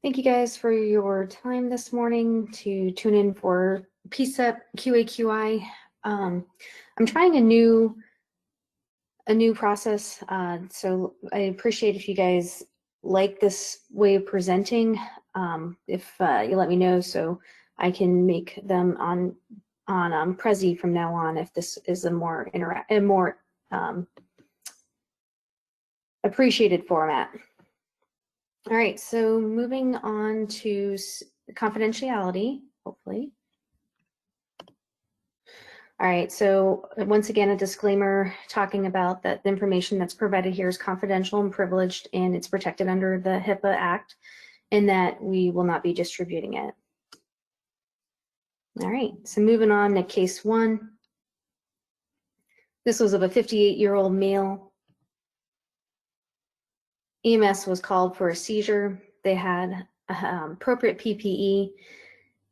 Thank you guys for your time this morning to tune in for PCEP QAQI. I'm trying a new process, so I appreciate if you guys like this way of presenting. If you let me know so I can make them on Prezi from now on, if this is a more appreciated format. All right, so moving on to confidentiality, hopefully. All right, so once again, a disclaimer talking about that the information that's provided here is confidential and privileged, and it's protected under the HIPAA Act, and that we will not be distributing it. All right, so moving on to case one. This was of a 58-year-old male. EMS was called for a seizure. They had appropriate PPE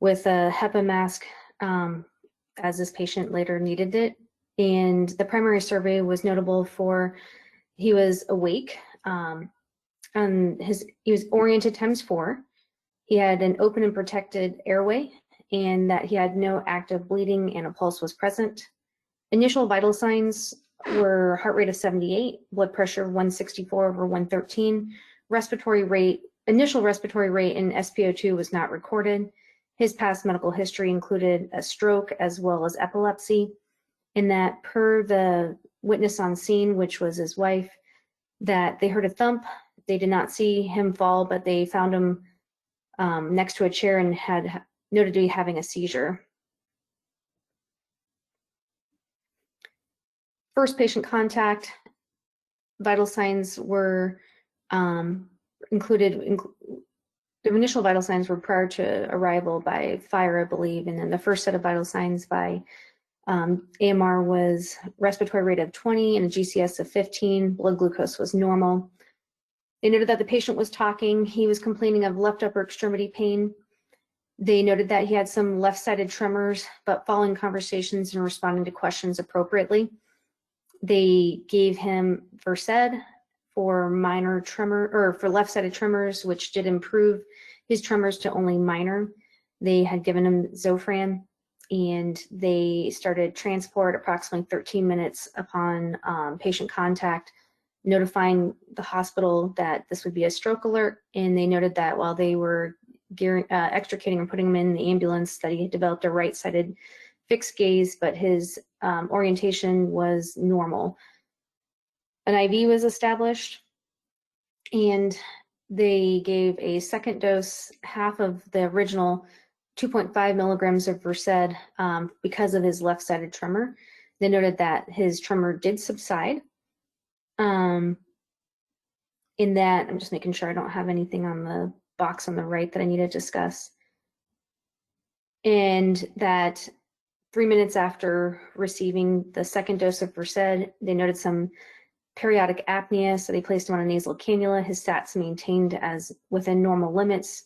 with a HEPA mask as this patient later needed it. And the primary survey was notable for he was awake, and he was oriented ×4. He had an open and protected airway, and that he had no active bleeding and a pulse was present. Initial vital signs were heart rate of 78, blood pressure 164/113, respiratory rate, initial respiratory rate and SpO2 was not recorded. His past medical history included a stroke as well as epilepsy, and that per the witness on scene, which was his wife, that they heard a thump. They did not see him fall, but they found him next to a chair and had noted to be having a seizure. First patient contact, vital signs were included. The initial vital signs were prior to arrival by fire, I believe, and then the first set of vital signs by AMR was respiratory rate of 20 and a GCS of 15. Blood glucose was normal. They noted that the patient was talking. He was complaining of left upper extremity pain. They noted that he had some left-sided tremors, but following conversations and responding to questions appropriately. They gave him Versed for minor tremor, or for left-sided tremors, which did improve his tremors to only minor. They had given him Zofran, and they started transport approximately 13 minutes upon patient contact, notifying the hospital that this would be a stroke alert. And they noted that while they were extricating and putting him in the ambulance, that he had developed a right-sided fixed gaze, but his orientation was normal. An IV was established, and they gave a second dose, half of the original 2.5 milligrams of Versed because of his left-sided tremor. They noted that his tremor did subside. In that, I'm just making sure I don't have anything on the box on the right that I need to discuss. And that 3 minutes after receiving the second dose of Versed, they noted some periodic apnea, so they placed him on a nasal cannula. His stats maintained as within normal limits,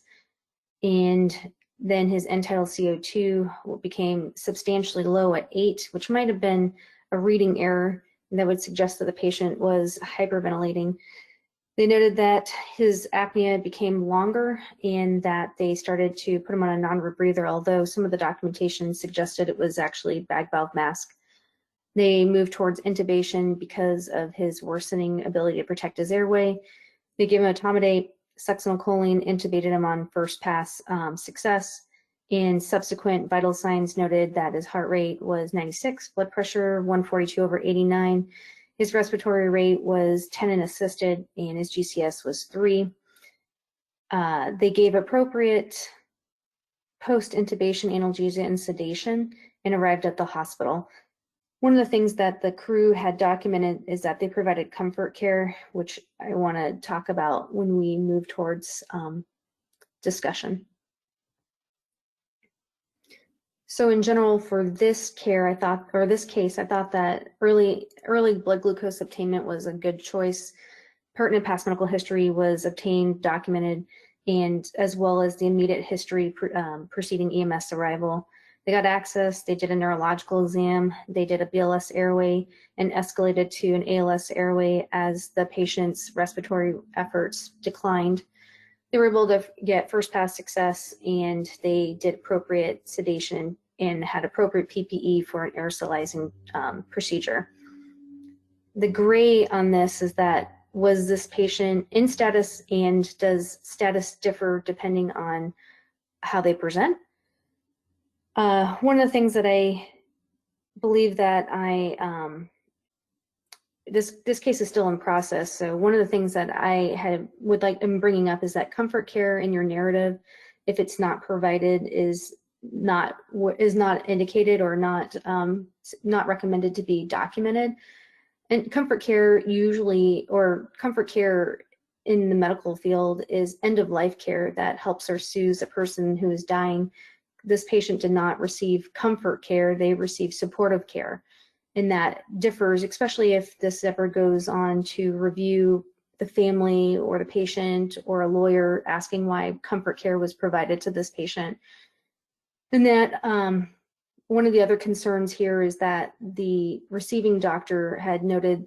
and then his end-tidal CO2 became substantially low at 8, which might have been a reading error that would suggest that the patient was hyperventilating. They noted that his apnea became longer and that they started to put him on a non-rebreather, although some of the documentation suggested it was actually bag valve mask. They moved towards intubation because of his worsening ability to protect his airway. They gave him etomidate, succinylcholine, intubated him on first pass success, and subsequent vital signs noted that his heart rate was 96, blood pressure 142/89. His respiratory rate was 10 and assisted, and his GCS was 3. They gave appropriate post-intubation analgesia and sedation and arrived at the hospital. One of the things that the crew had documented is that they provided comfort care, which I want to talk about when we move towards discussion. So in general, for this care, this case, I thought that early blood glucose obtainment was a good choice. Pertinent past medical history was obtained, documented, and as well as the immediate history preceding EMS arrival. They got access, they did a neurological exam, they did a BLS airway, and escalated to an ALS airway as the patient's respiratory efforts declined. they were able to get first pass success, and they did appropriate sedation and had appropriate PPE for an aerosolizing procedure. The gray on this is that, was this patient in status, and does status differ depending on how they present? One of the things that I believe that this case is still in process. So one of the things that I'm bringing up is that comfort care in your narrative, if it's not provided, is not indicated or not recommended to be documented. And comfort care usually, or comfort care in the medical field, is end of life care that helps or soothes a person who is dying. This patient did not receive comfort care, they received supportive care. And that differs, especially if this ever goes on to review the family or the patient or a lawyer asking why comfort care was provided to this patient. And that one of the other concerns here is that the receiving doctor had noted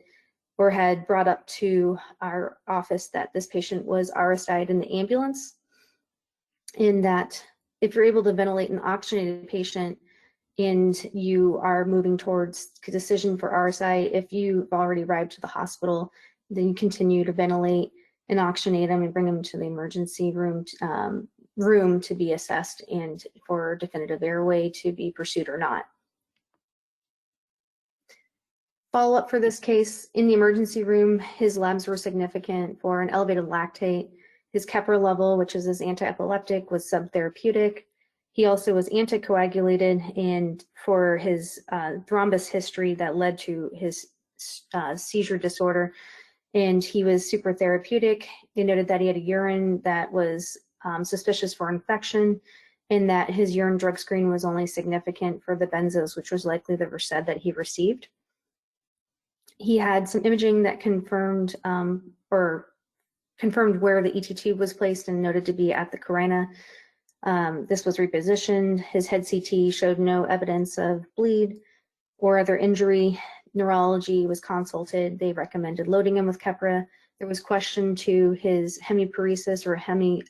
or had brought up to our office that this patient was RSI'd in the ambulance, and that if you're able to ventilate an oxygenated patient and you are moving towards a decision for RSI, if you've already arrived to the hospital, then you continue to ventilate and oxygenate them and bring them to the emergency room to be assessed and for definitive airway to be pursued or not. Follow-up for this case: in the emergency room, his labs were significant for an elevated lactate. His Keppra level, which is his anti-epileptic, was subtherapeutic. He also was anticoagulated, and for his thrombus history that led to his seizure disorder, and he was super therapeutic. They noted that he had a urine that was suspicious for infection, and that his urine drug screen was only significant for the benzos, which was likely the Versed that he received. He had some imaging that confirmed where the ET tube was placed and noted to be at the carina. This was repositioned. His head CT showed no evidence of bleed or other injury. Neurology was consulted. They recommended loading him with Keppra. There was question to his hemiparesis or hemi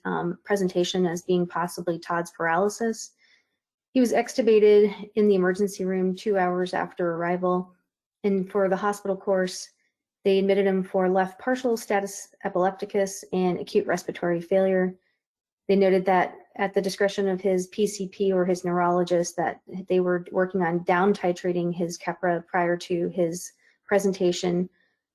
presentation as being possibly Todd's paralysis. He was extubated in the emergency room 2 hours after arrival. And for the hospital course, they admitted him for left partial status epilepticus and acute respiratory failure. They noted that at the discretion of his PCP or his neurologist, that they were working on down titrating his Keppra prior to his presentation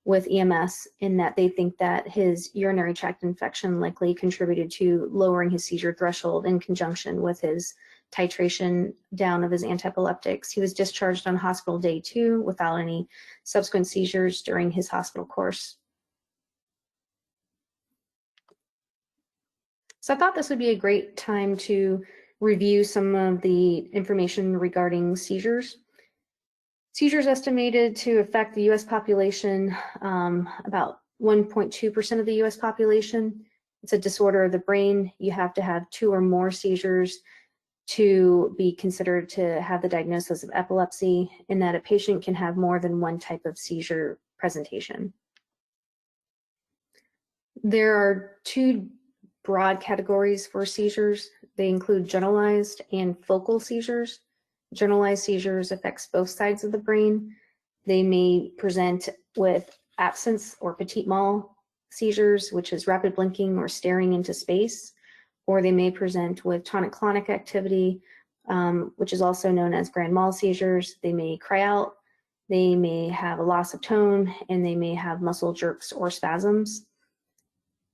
with EMS, in that they think that his urinary tract infection likely contributed to lowering his seizure threshold in conjunction with his titration down of his antiepileptics. He was discharged on hospital day 2 without any subsequent seizures during his hospital course. So I thought this would be a great time to review some of the information regarding seizures. Seizures estimated to affect the US population, about 1.2% of the US population. It's a disorder of the brain. You have to have 2 or more seizures to be considered to have the diagnosis of epilepsy, and that a patient can have more than one type of seizure presentation. There are 2 broad categories for seizures. They include generalized and focal seizures. Generalized seizures affects both sides of the brain. They may present with absence or petit mal seizures, which is rapid blinking or staring into space, or they may present with tonic-clonic activity, which is also known as grand mal seizures. They may cry out, they may have a loss of tone, and they may have muscle jerks or spasms.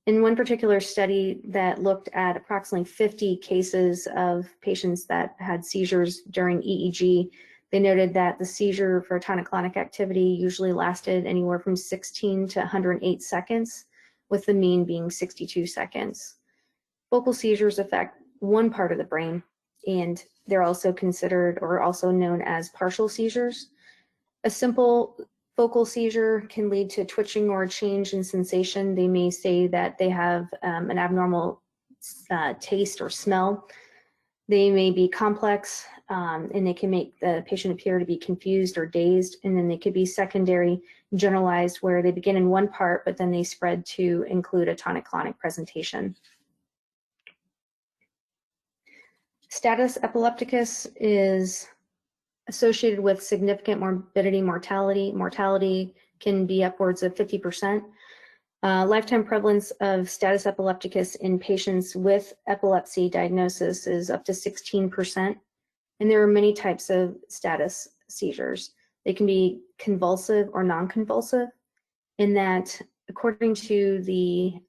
In one particular study that looked at approximately 50 cases of patients that had seizures during EEG, they noted that the seizure for tonic-clonic activity usually lasted anywhere from 16 to 108 seconds, with the mean being 62 seconds. Focal seizures affect one part of the brain, and they're also considered or also known as partial seizures. A simple focal seizure can lead to twitching or a change in sensation. They may say that they have an abnormal taste or smell. They may be complex, and they can make the patient appear to be confused or dazed. And then they could be secondary, generalized, where they begin in one part, but then they spread to include a tonic-clonic presentation. Status epilepticus is associated with significant morbidity, mortality. Mortality can be upwards of 50%. Lifetime prevalence of status epilepticus in patients with epilepsy diagnosis is up to 16%. And there are many types of status seizures. They can be convulsive or non-convulsive, in that according to the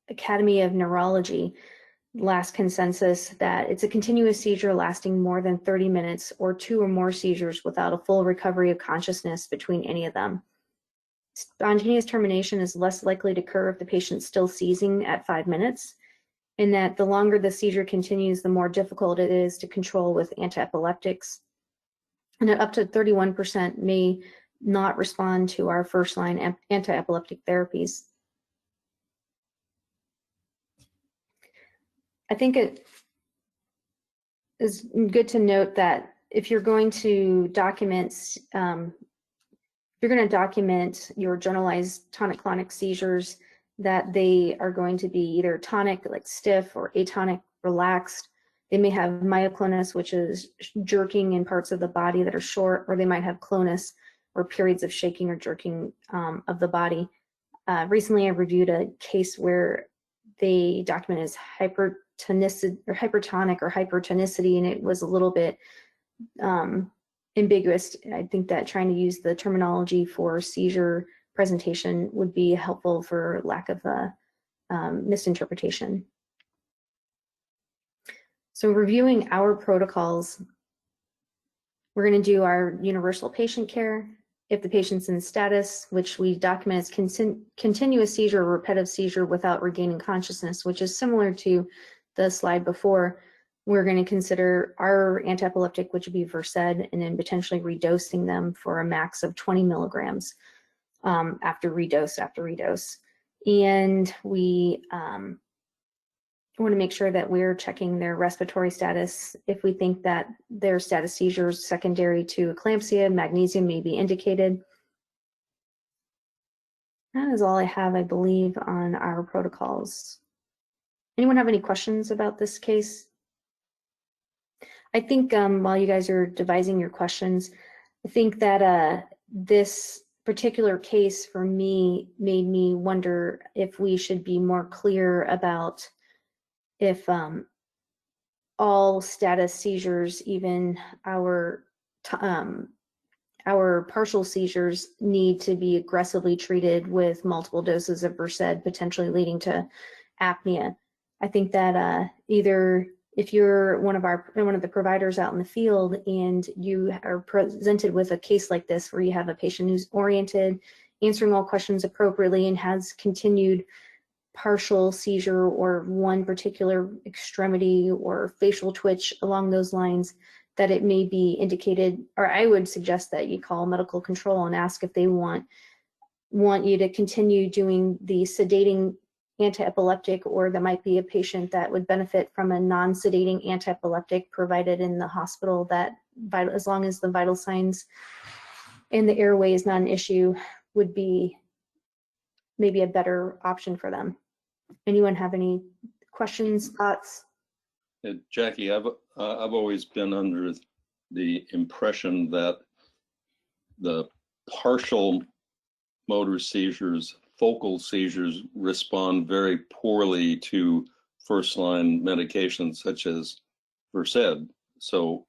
Academy of Neurology last consensus, that it's a continuous seizure lasting more than 30 minutes or 2 or more seizures without a full recovery of consciousness between any of them. Spontaneous termination is less likely to occur if the patient's still seizing at 5 minutes, in that the longer the seizure continues, the more difficult it is to control with antiepileptics. And up to 31% may not respond to our first-line antiepileptic therapies. I think it is good to note that if you're going to document, your generalized tonic-clonic seizures, that they are going to be either tonic, like stiff, or atonic, relaxed. They may have myoclonus, which is jerking in parts of the body that are short, or they might have clonus, or periods of shaking or jerking of the body. Recently, I reviewed a case where they documented as hypertonic or hypertonicity, and it was a little bit ambiguous. I think that trying to use the terminology for seizure presentation would be helpful for lack of misinterpretation. So reviewing our protocols, we're going to do our universal patient care. If the patient's in status, which we document as continuous seizure or repetitive seizure without regaining consciousness, which is similar to the slide before, we're going to consider our antiepileptic, which would be Versed, and then potentially redosing them for a max of 20 milligrams after redose. And we want to make sure that we're checking their respiratory status. If we think that their status seizures secondary to eclampsia, magnesium may be indicated. That is all I have, I believe, on our protocols. Anyone have any questions about this case? I think while you guys are devising your questions, I think that this particular case for me made me wonder if we should be more clear about if all status seizures, even our partial seizures, need to be aggressively treated with multiple doses of Versed, potentially leading to apnea. I think that either if you're one of the providers out in the field and you are presented with a case like this, where you have a patient who's oriented, answering all questions appropriately, and has continued partial seizure or one particular extremity or facial twitch along those lines, that it may be indicated, or I would suggest that you call medical control and ask if they want you to continue doing the sedating antiepileptic, or there might be a patient that would benefit from a non-sedating antiepileptic provided in the hospital, that as long as the vital signs and the airway is not an issue, would be maybe a better option for them. Anyone have any questions, thoughts? Jackie, I've always been under the impression that the partial motor seizures, focal seizures, respond very poorly to first-line medications such as Versed. So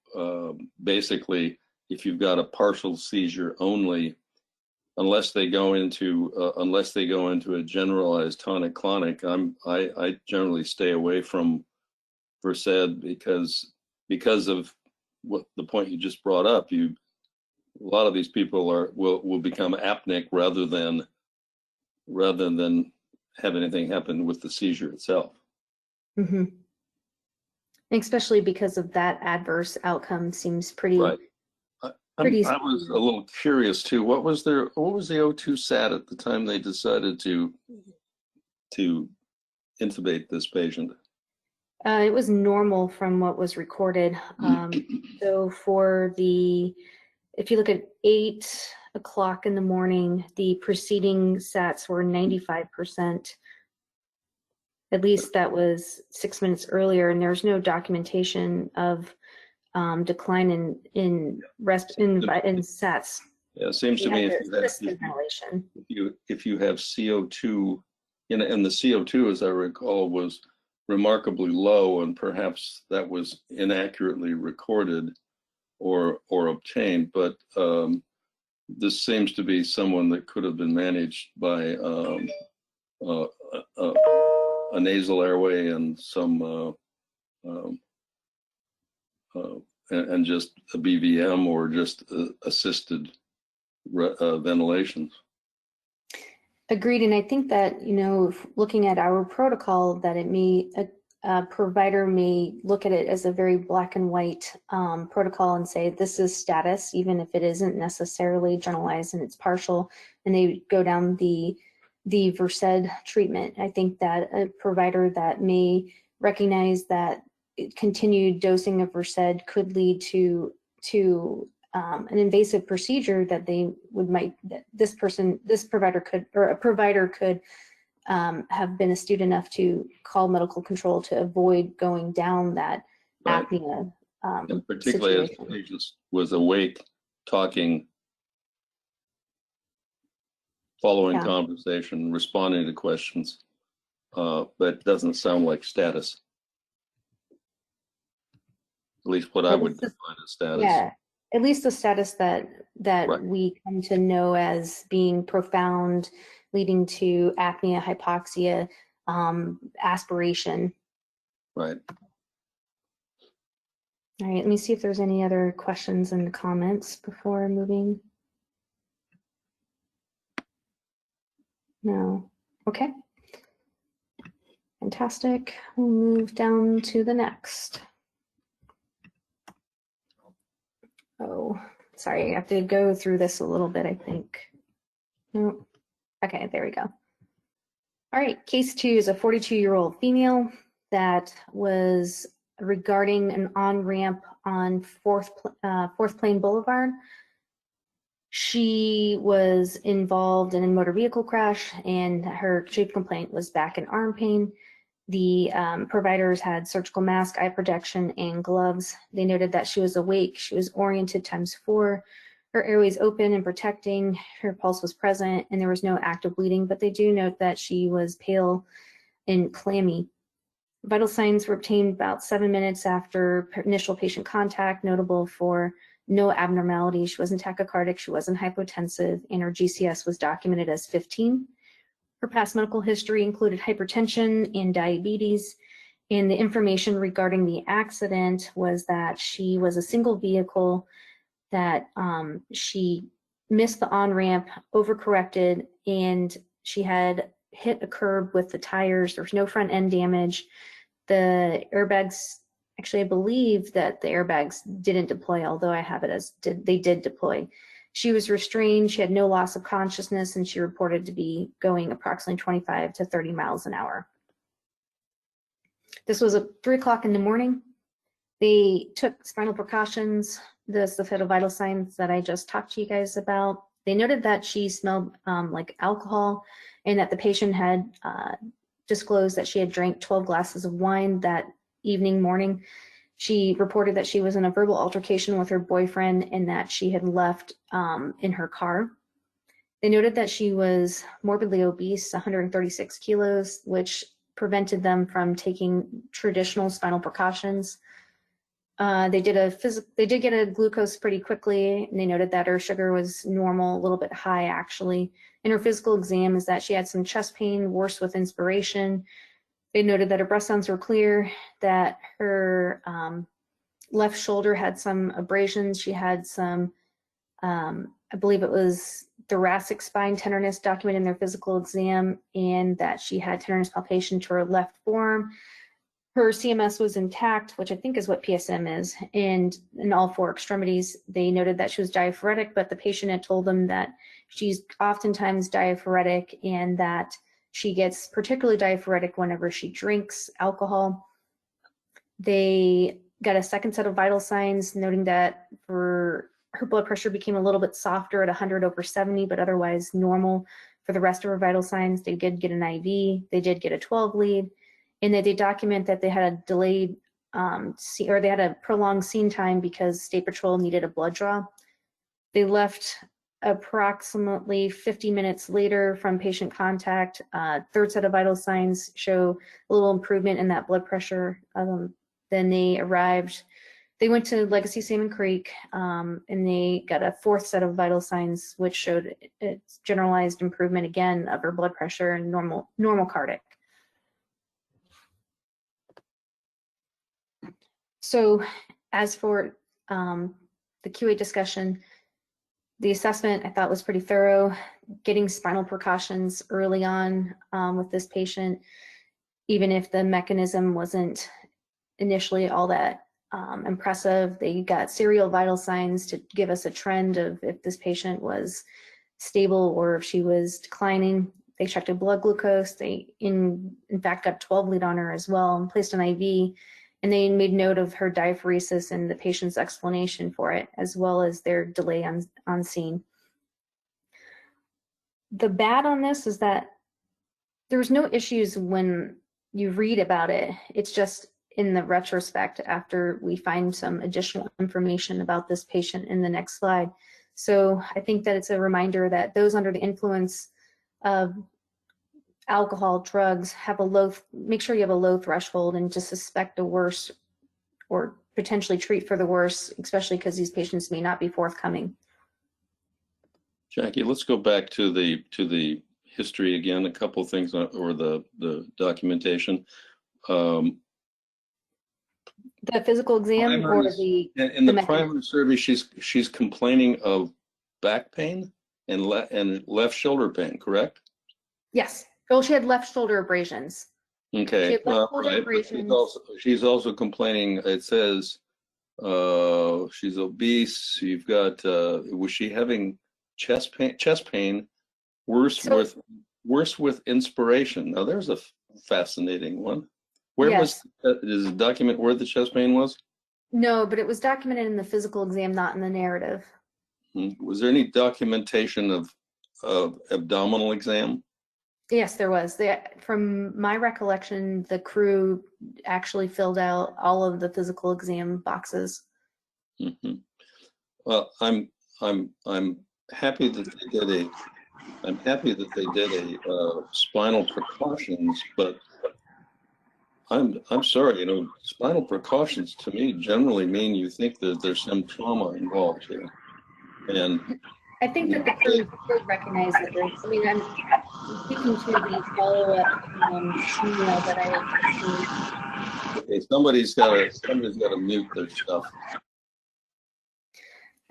basically, if you've got a partial seizure only, unless they go into a generalized tonic-clonic, I generally stay away from Versed because of what the point you just brought up. A lot of these people will become apneic rather than have anything happen with the seizure itself. Mm-hmm. Especially because of that adverse outcome seems pretty. Right. I was a little curious too. What was the O2 sat at the time they decided to intubate this patient? It was normal from what was recorded. So if you look at 8 o'clock in the morning, the preceding sats were 95%. At least that was 6 minutes earlier, and there's no documentation of decline in SATs. Yeah, it seems She to me had if the you have, system ventilation. if you have CO2, and the CO2, as I recall, was remarkably low, and perhaps that was inaccurately recorded or obtained, but this seems to be someone that could have been managed by a nasal airway and some and just a BVM or just assisted ventilation. Agreed, and I think that, you know, looking at our protocol, that it may, a provider may look at it as a very black and white protocol and say this is status, even if it isn't necessarily generalized and it's partial, and they go down the Versed treatment. I think that a provider that may recognize that continued dosing of Versed could lead to an invasive procedure that this provider could, or a provider could have been astute enough to call medical control to avoid going down that apnea and particularly situation. As the patient was awake, talking, following conversation, responding to questions, but doesn't sound like status. At least what I would define as status. Yeah, at least the status that Right. we come to know as being profound, leading to apnea, hypoxia, aspiration. Right. All right, let me see if there's any other questions and comments before moving. No. Okay. Fantastic. We'll move down to the next. Oh, sorry, I have to go through this a little bit, I think. No. Okay, there we go. All right, case 2 is a 42-year-old female that was regarding an on-ramp on Fourth Plain Boulevard. She was involved in a motor vehicle crash, and her chief complaint was back and arm pain. The providers had surgical mask, eye protection, and gloves. They noted that she was awake. She was oriented ×4. Her airways open and protecting. Her pulse was present, and there was no active bleeding, but they do note that she was pale and clammy. Vital signs were obtained about 7 minutes after initial patient contact, notable for no abnormalities. She wasn't tachycardic, she wasn't hypotensive, and her GCS was documented as 15. Her past medical history included hypertension and diabetes, and the information regarding the accident was that she was a single vehicle, that she missed the on-ramp, overcorrected, and she had hit a curb with the tires. There was no front end damage. The airbags, actually I believe that the airbags didn't deploy, although I have it as they did deploy. She was restrained, she had no loss of consciousness, and she reported to be going approximately 25 to 30 miles an hour. This was at 3 o'clock in the morning. They took spinal precautions, the fetal vital signs that I just talked to you guys about. They noted that she smelled like alcohol, and that the patient had disclosed that she had drank 12 glasses of wine that morning. She reported that she was in a verbal altercation with her boyfriend and that she had left in her car. They noted that she was morbidly obese, 136 kilos, which prevented them from taking traditional spinal precautions. They did get a glucose pretty quickly, and they noted that her sugar was normal, a little bit high actually. In her physical exam is that she had some chest pain, worse with inspiration. They noted that her breast sounds were clear, that her left shoulder had some abrasions. She had some, I believe it was thoracic spine tenderness documented in their physical exam, and that she had tenderness palpation to her left forearm. Her CMS was intact, which I think is what PSM is, and in all 4 extremities. They noted that she was diaphoretic, but the patient had told them that she's oftentimes diaphoretic, and that she gets particularly diaphoretic whenever she drinks alcohol. They got a second set of vital signs, noting that her blood pressure became a little bit softer at 100/70, but otherwise normal for the rest of her vital signs. They did get an IV. They did get a 12 lead. in that they document that they had a delayed or they had a prolonged scene time because State Patrol needed a blood draw. They left approximately 50 minutes later from patient contact. Third set of vital signs show a little improvement in that blood pressure. Then they arrived. They went to Legacy Salmon Creek, and they got a fourth set of vital signs, which showed its generalized improvement again of her blood pressure and normal cardiac. So as for the QA discussion, the assessment I thought was pretty thorough, getting spinal precautions early on with this patient, even if the mechanism wasn't initially all that impressive. They got serial vital signs to give us a trend of if this patient was stable or if she was declining. They checked her blood glucose. They, in fact, got 12 lead on her as well and placed an IV. And they made note of her diaphoresis and the patient's explanation for it, as well as their delay on scene. The bad on this is that there's no issues when you read about it. It's just in the retrospect after we find some additional information about this patient in the next slide. So I think that it's a reminder that those under the influence of alcohol, drugs, make sure you have a low threshold and to suspect the worst or potentially treat for the worst, especially because these patients may not be forthcoming. Jackie, let's go back to the history again, a couple of things, or the documentation. The physical exam or the in the primary survey, she's complaining of back pain and left shoulder pain, correct? Yes. Oh, she had left shoulder abrasions. Okay. Right. She's also complaining. It says she's obese. You've got. Was she having chest pain? Worse with inspiration. Now there's a fascinating one. Where does it document where the chest pain was? No, but it was documented in the physical exam, not in the narrative. Was there any documentation of abdominal exam? Yes, there was. From my recollection, the crew actually filled out all of the physical exam boxes. Mm-hmm. Well, I'm happy that they did a spinal precautions, but I'm sorry, spinal precautions to me generally mean you think that there's some trauma involved here. And I think that the crew did recognize that there's, I'm speaking to the follow-up email that I received. Okay, somebody's got to mute their stuff.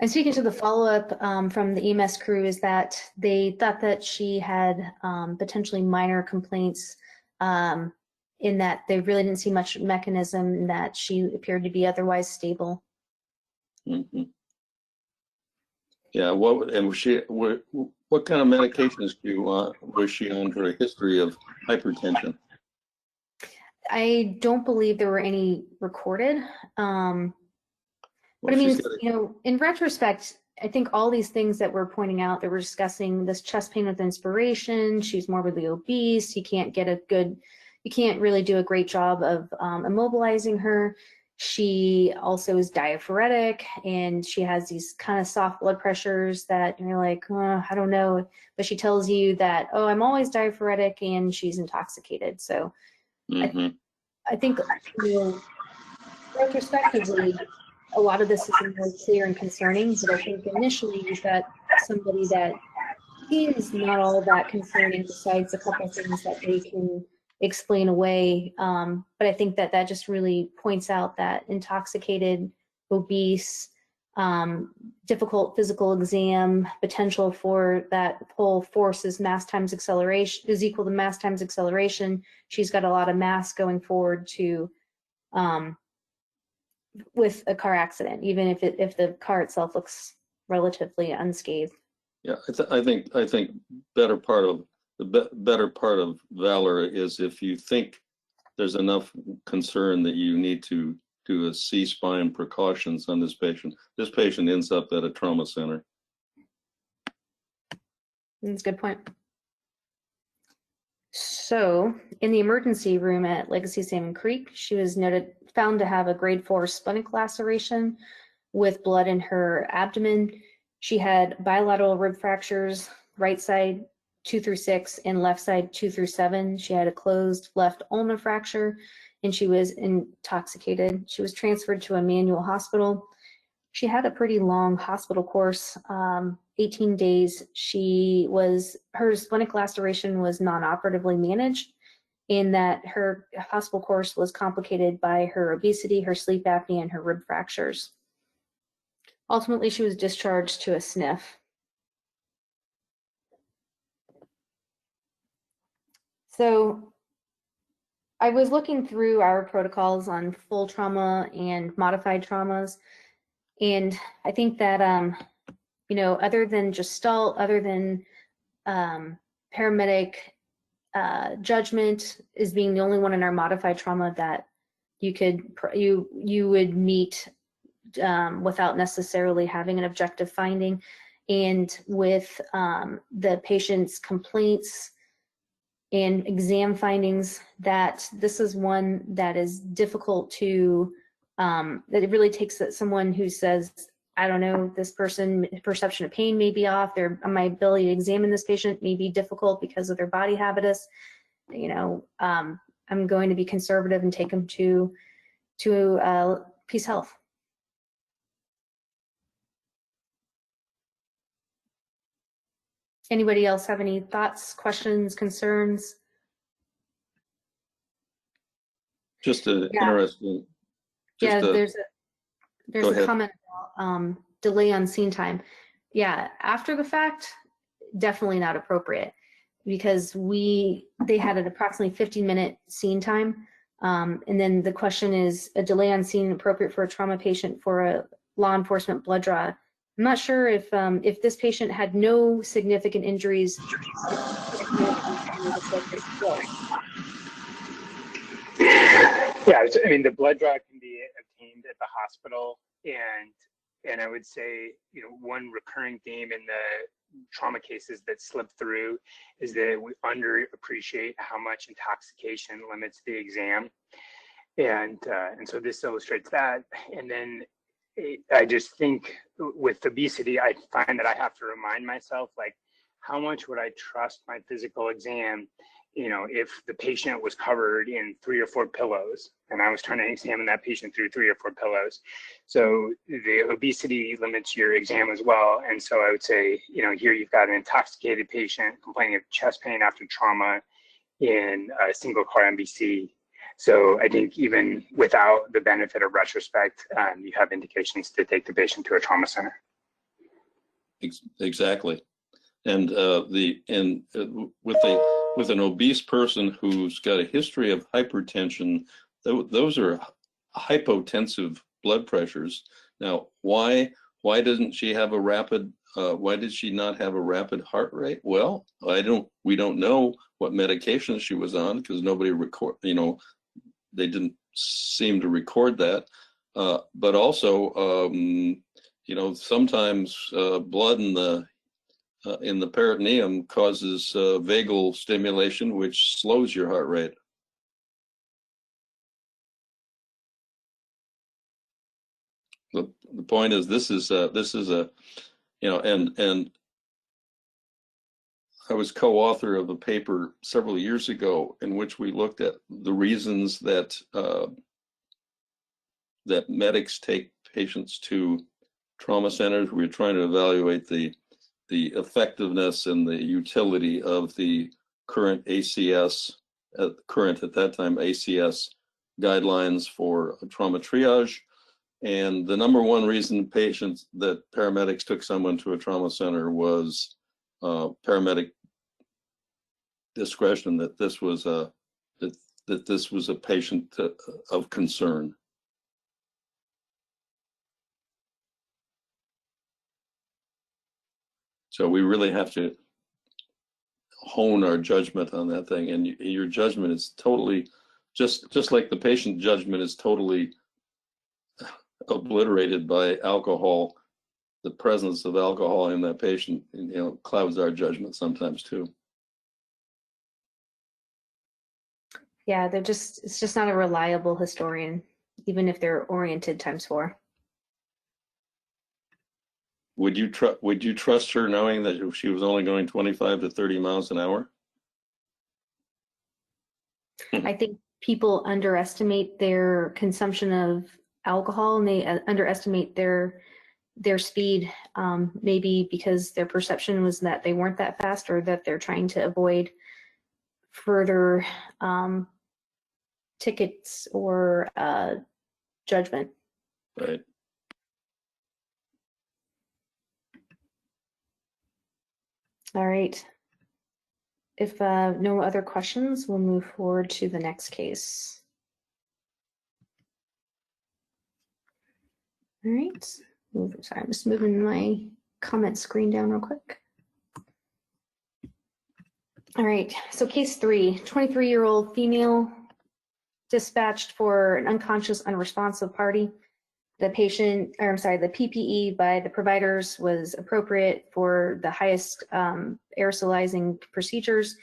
I'm speaking to the follow-up from the EMS crew is that they thought that she had potentially minor complaints in that they really didn't see much mechanism, that she appeared to be otherwise stable. Mm-hmm. Yeah, what kind of medications was she on for a history of hypertension? I don't believe there were any recorded. But in retrospect, I think all these things that we're pointing out, that we're discussing, this chest pain with inspiration, she's morbidly obese, you can't really do a great job of immobilizing her. She also is diaphoretic, and she has these kind of soft blood pressures that you're like, oh, I don't know. But she tells you that, oh, I'm always diaphoretic, and she's intoxicated. So I think, retrospectively, a lot of this isn't really clear and concerning, but I think initially you've got somebody that is not all that concerning besides a couple of things that they can explain away. But I think that just really points out that intoxicated, obese, difficult physical exam, potential for that whole force is mass times acceleration is equal to mass times acceleration. She's got a lot of mass going forward to with a car accident, even if the car itself looks relatively unscathed. Yeah, I think better part of valor is if you think there's enough concern that you need to do a C-spine precautions on this patient. This patient ends up at a trauma center. That's a good point. So in the emergency room at Legacy Salmon Creek, she was found to have a grade 4 splenic laceration with blood in her abdomen. She had bilateral rib fractures, right side 2 through 6 and left side 2 through 7. She had a closed left ulna fracture and she was intoxicated. She was transferred to a manual hospital. She had a pretty long hospital course, 18 days. Her splenic laceration was non-operatively managed in that her hospital course was complicated by her obesity, her sleep apnea, and her rib fractures. Ultimately, she was discharged to a SNF. So I was looking through our protocols on full trauma and modified traumas, and I think that, other than Gestalt, other than paramedic judgment is being the only one in our modified trauma that you would meet without necessarily having an objective finding, and with the patient's complaints and exam findings, that this is one that is difficult to that it really takes someone who says, I don't know, this person perception of pain may be off, my ability to examine this patient may be difficult because of their body habitus. I'm going to be conservative and take them to Peace Health. Anybody else have any thoughts, questions, concerns? Just interesting. There's a comment about delay on scene time. Yeah, after the fact, definitely not appropriate, because they had an approximately 15-minute scene time. And then the question is, a delay on scene appropriate for a trauma patient for a law enforcement blood draw? I'm not sure if this patient had no significant injuries. Yeah, I mean, the blood draw can be obtained at the hospital, and I would say, one recurring theme in the trauma cases that slip through is that we underappreciate how much intoxication limits the exam, and so this illustrates that. And then I just think with obesity, I find that I have to remind myself, like, how much would I trust my physical exam, if the patient was covered in 3 or 4 pillows and I was trying to examine that patient through 3 or 4 pillows. So the obesity limits your exam as well. And so I would say, here you've got an intoxicated patient complaining of chest pain after trauma in a single car MBC. So I think even without the benefit of retrospect, you have indications to take the patient to a trauma center. Exactly. And with an obese person who's got a history of hypertension, those are hypotensive blood pressures. Now, why doesn't she have a rapid? Why did she not have a rapid heart rate? Well, we don't know what medications she was on, because nobody they didn't seem to record that. But also, sometimes blood in the peritoneum causes vagal stimulation, which slows your heart rate. The point is, this is a and I was co-author of a paper several years ago in which we looked at the reasons that medics take patients to trauma centers. We were trying to evaluate the effectiveness and the utility of the current ACS, at that time ACS guidelines for trauma triage. And the number one reason paramedics took someone to a trauma center was paramedic discretion, that this was a patient of concern. So we really have to hone our judgment on that thing, and your judgment is totally just like the patient judgment is totally obliterated by alcohol. The presence of alcohol in that patient, clouds our judgment sometimes too. Yeah, it's just not a reliable historian, even if they're oriented ×4. Would you trust her knowing that she was only going 25 to 30 miles an hour? I think people underestimate their consumption of alcohol, and they underestimate their speed, maybe because their perception was that they weren't that fast, or that they're trying to avoid further tickets or judgment. Right. All right. If no other questions, we'll move forward to the next case. All right. Sorry, I'm just moving my comment screen down real quick. All right, so case 3, 23-year-old female dispatched for an unconscious, unresponsive party. The patient, or I'm sorry, the PPE by the providers was appropriate for the highest aerosolizing procedures.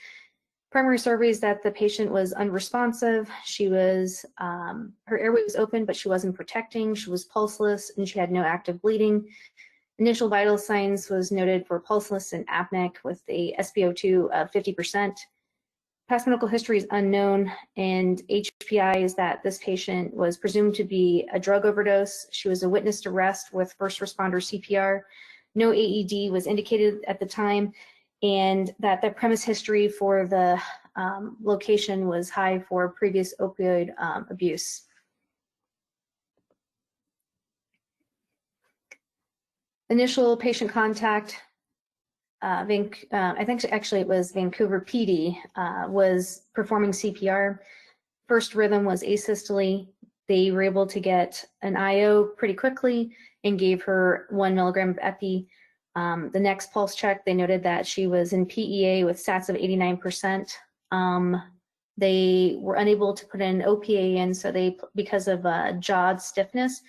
Primary surveys that the patient was unresponsive. She was, her airway was open, but she wasn't protecting. She was pulseless, and she had no active bleeding. Initial vital signs was noted for pulseless and apneic with a SpO2 of 50%. Past medical history is unknown, and HPI is that this patient was presumed to be a drug overdose. She was a witness to arrest with first responder CPR. No AED was indicated at the time, and that the premise history for the location was high for previous opioid abuse. Initial patient contact, I think actually it was Vancouver PD, was performing CPR. First rhythm was asystole. They were able to get an IO pretty quickly and gave her 1 milligram of epi. The next pulse check, they noted that she was in PEA with SATs of 89%. They were unable to put an OPA in, so because of jaw stiffness,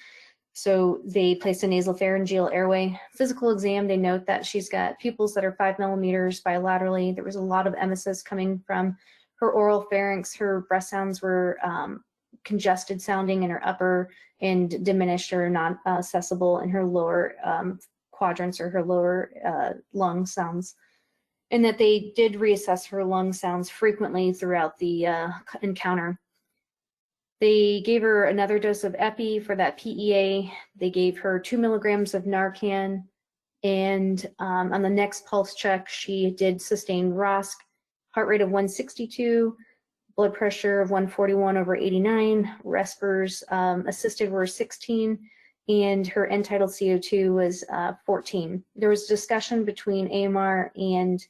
so they placed a nasopharyngeal airway. Physical exam, they note that she's got pupils that are 5 millimeters bilaterally. There was a lot of emesis coming from her oral pharynx. Her breath sounds were congested sounding in her upper and diminished or not accessible in her lower quadrants or her lower lung sounds. And that they did reassess her lung sounds frequently throughout the encounter. They gave her another dose of epi for that PEA. They gave her 2 milligrams of Narcan. And on the next pulse check, she did sustain ROSC, heart rate of 162, blood pressure of 141/89, respers assisted were 16, and her end-tidal CO2 was 14. There was discussion between AMR and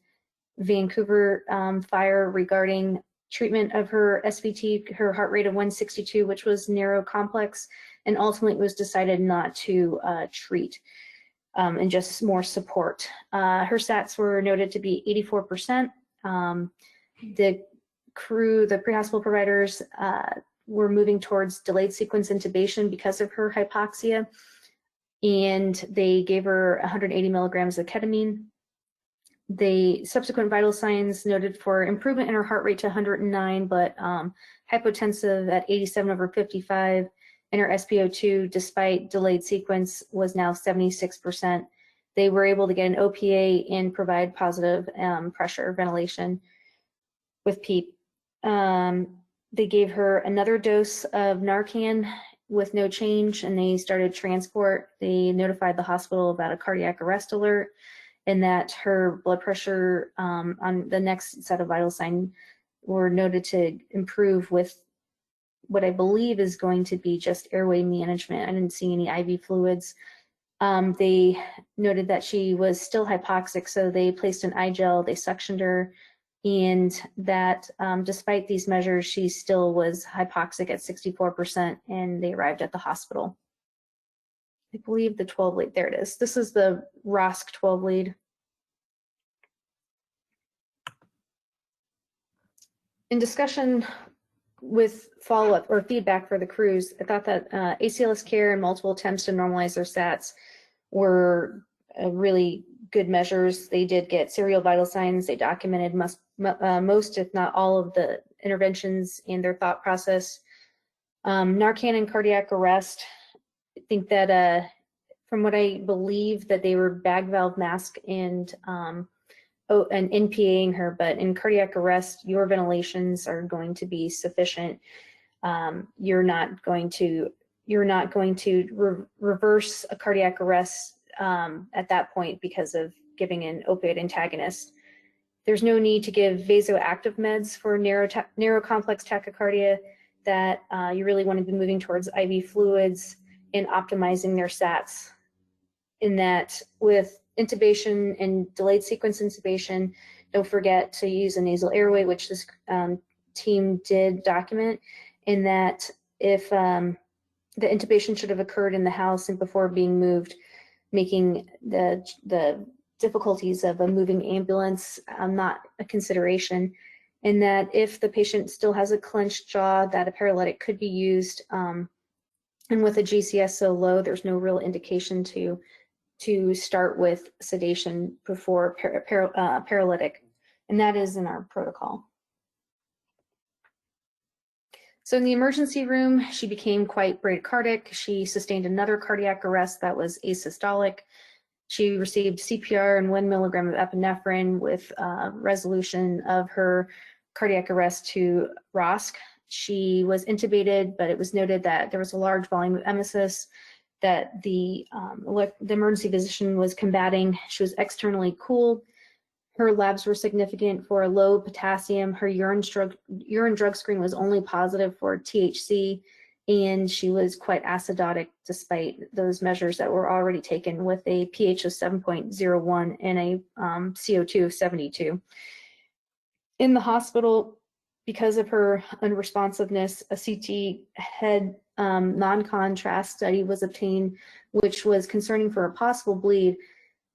Vancouver Fire regarding treatment of her SVT, her heart rate of 162, which was narrow complex, and ultimately it was decided not to treat and just more support. Her SATs were noted to be 84%. The crew, the pre-hospital providers were moving towards delayed sequence intubation because of her hypoxia, and they gave her 180 milligrams of ketamine. The subsequent vital signs noted for improvement in her heart rate to 109, but hypotensive at 87/55, and her SpO2, despite delayed sequence, was now 76%. They were able to get an OPA and provide positive pressure ventilation with PEEP. They gave her another dose of Narcan with no change, and they started transport. They notified the hospital about a cardiac arrest alert, and that her blood pressure on the next set of vital signs were noted to improve with what I believe is going to be just airway management. I didn't see any IV fluids. They noted that she was still hypoxic, so they placed an iGel, they suctioned her, and that despite these measures, she still was hypoxic at 64%, and they arrived at the hospital. I believe the 12 lead, there it is. This is the ROSC 12 lead. In discussion with follow-up or feedback for the crews, I thought that ACLS care and multiple attempts to normalize their SATs were really good measures. They did get serial vital signs. They documented most, if not all, of the interventions and their thought process. Narcan and cardiac arrest, I think that from what I believe that they were bag valve mask and NPAing her, but in cardiac arrest, your ventilations are going to be sufficient. You're not going to reverse a cardiac arrest at that point because of giving an opioid antagonist. There's no need to give vasoactive meds for narrow complex tachycardia. That you really want to be moving towards IV fluids and optimizing their SATs. In that, with intubation and delayed sequence intubation, don't forget to use a nasal airway, which this team did document. In that, if the intubation should have occurred in the house and before being moved, making the difficulties of a moving ambulance not a consideration. In that, if the patient still has a clenched jaw, that a paralytic could be used. And with a GCS so low, there's no real indication to start with sedation before paralytic, and that is in our protocol. So in the emergency room, she became quite bradycardic. She sustained another cardiac arrest that was asystolic. She received CPR and 1 milligram of epinephrine with resolution of her cardiac arrest to ROSC. She was intubated, but it was noted that there was a large volume of emesis that the emergency physician was combating. She was externally cooled. Her labs were significant for low potassium. Her urine drug screen was only positive for THC, and she was quite acidotic despite those measures that were already taken with a pH of 7.01 and a CO2 of 72. In the hospital, because of her unresponsiveness, a CT head non-contrast study was obtained, which was concerning for a possible bleed.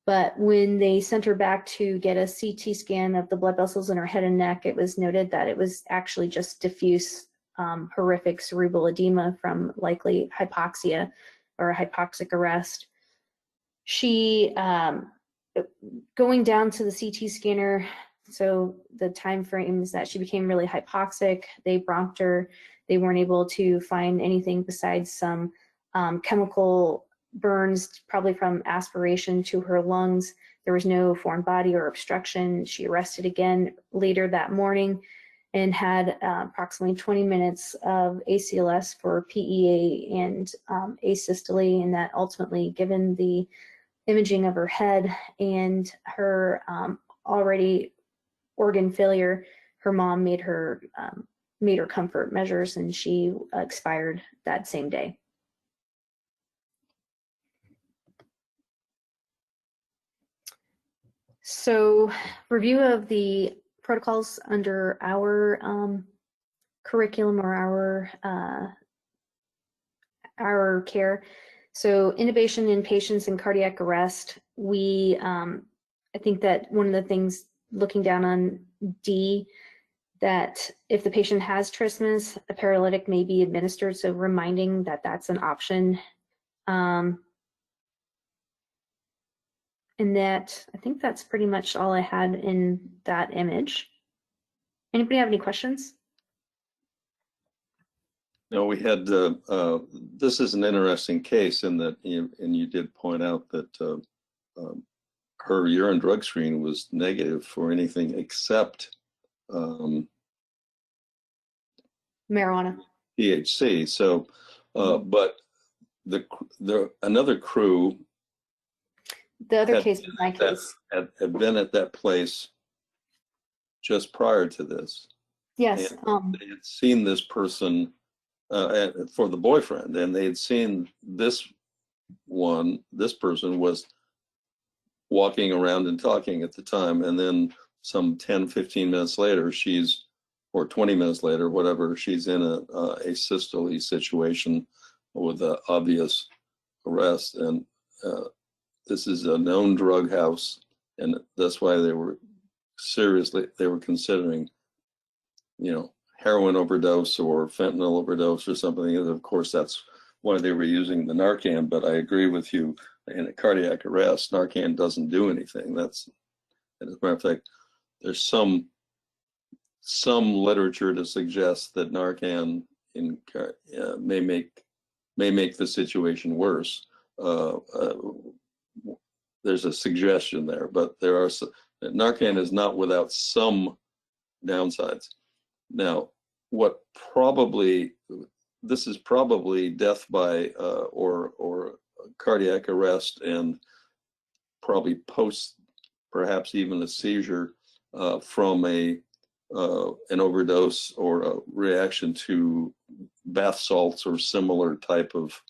But when they sent her back to get a CT scan of the blood vessels in her head and neck, it was noted that it was actually just diffuse horrific cerebral edema from likely hypoxia or a hypoxic arrest. She, going down to the CT scanner, so the time frames that she became really hypoxic, they bronched her. They weren't able to find anything besides some chemical burns, probably from aspiration to her lungs. There was no foreign body or obstruction. She arrested again later that morning and had approximately 20 minutes of ACLS for PEA and asystole, and that ultimately, given the imaging of her head and her already organ failure, her mom made her comfort measures, and she expired that same day. So, review of the protocols under our curriculum or our care. So, intubation in patients in cardiac arrest. We, I think that one of the things looking down on D, that if the patient has trismus, a paralytic may be administered. So, reminding that that's an option. And that, I think that's pretty much all I had in that image. Anybody have any questions? No, we had, this is an interesting case in that, and you did point out that her urine drug screen was negative for anything except Marijuana. THC. So, but another crew, the other case was my case, had been at that place just prior to this. Yes. They had seen this person for the boyfriend, and they had seen this person was walking around and talking at the time, and then some 10-15 minutes later, or 20 minutes later, whatever, she's in a asystole situation with an obvious arrest. And this is a known drug house, and that's why they were considering, heroin overdose or fentanyl overdose or something. And of course, that's why they were using the Narcan. But I agree with you, in a cardiac arrest, Narcan doesn't do anything. That's, as a matter of fact, there's some literature to suggest that Narcan may make the situation worse. There's a suggestion there, but Narcan is not without some downsides. Now, this is probably death by or cardiac arrest, and probably perhaps even a seizure from an overdose or a reaction to bath salts or similar type of